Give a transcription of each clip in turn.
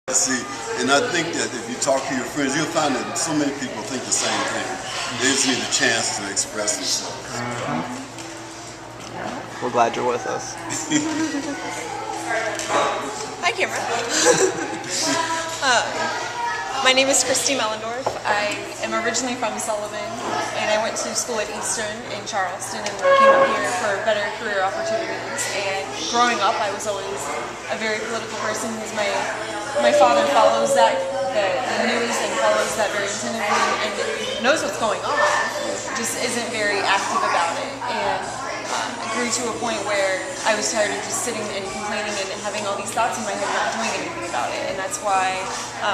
See, and I think that if you talk to your friends, you'll find that so many people think the same thing. They just need a chance to express themselves. We're glad you're with us. Hi, Cameron. My name is Christy Mellendorf. I am originally from Sullivan, and I went to school at Eastern in Charleston and came up here for better career opportunities. And growing up, I was always a very political person because my father follows the news and follows that very attentively and knows what's going on, just isn't very active about it. And it grew to a point where I was tired of just sitting and complaining and having all these thoughts in my head, not doing anything about it. And that's why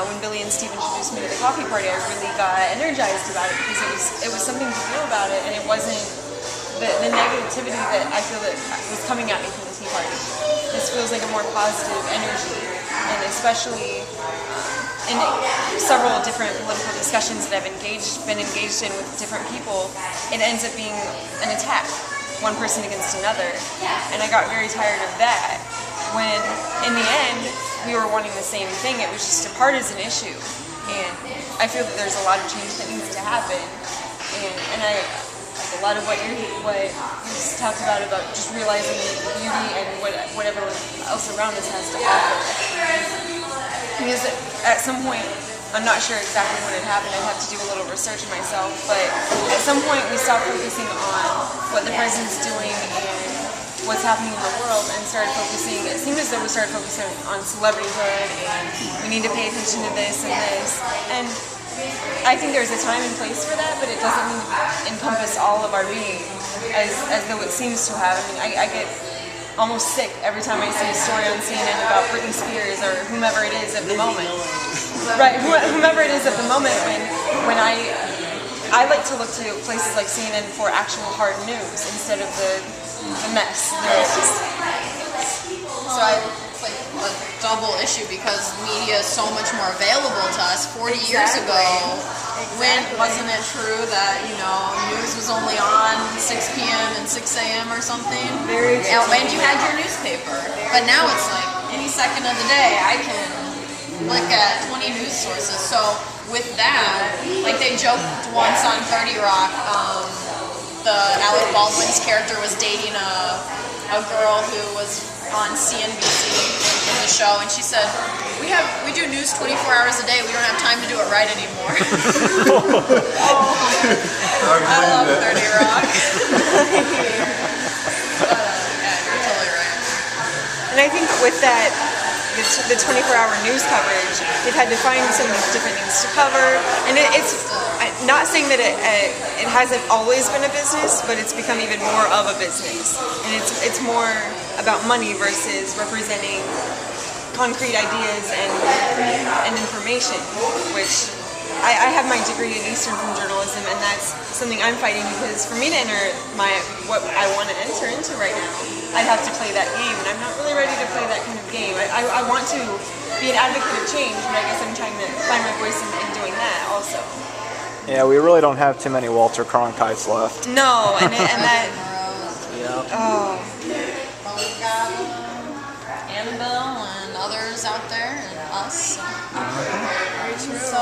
when Billy and Steve introduced me to the coffee party, I really got energized about it because it was something to feel about it, and it wasn't the negativity that I feel that was coming at me from the Tea Party. This feels like a more positive energy, and especially in several different political discussions that I've been engaged in with different people, it ends up being an attack, one person against another, and I got very tired of that. When in the end we were wanting the same thing, it was just a partisan issue, and I feel that there's a lot of change that needs to happen, and I like a lot of what you just talked about just realizing beauty and whatever else around us has to offer. Because at some point, I'm not sure exactly when it happened, I'd have to do a little research myself, but at some point we stopped focusing on what the president's doing and what's happening in the world and started focusing, it seemed as though we started focusing on celebrityhood and we need to pay attention to this and this. And I think there's a time and place for that, but it doesn't need to encompass all of our being as though it seems to have. I mean, I get almost sick every time I see a story on CNN about Britney Spears or whomever it is at the moment. Right, whomever it is at the moment when I like to look to places like CNN for actual hard news instead of the mess. So it's like a double issue because media is so much more available to us. 40 years ago, when wasn't it true that, news was only on 6 p.m. and 6 a.m. or something? Very true. And you had your newspaper. But now it's like any second of the day I can look at 20 news sources. So with that, like they joked once on 30 Rock, Alec Baldwin's character was dating a girl who was on CNBC in the show, and she said, we do news 24 hours a day, we don't have time to do it right anymore. I love 30 Rock. Yeah, you're totally right. And I think with that, the 24-hour news coverage, they've had to find so many different things to cover, and it's not saying that it hasn't always been a business, but it's become even more of a business, and it's more about money versus representing concrete ideas and information, which I have my degree at Eastern from journalism, and that's something I'm fighting because for me to enter what I want to enter into right now, I'd have to play that game, and I'm not really ready to play that kind of game. I want to be an advocate of change, but I guess I'm trying to find my voice in doing that also. Yeah, we really don't have too many Walter Cronkites left. No, and that... Yeah. Oh. Well, we've got Annabelle and others out there, and us. So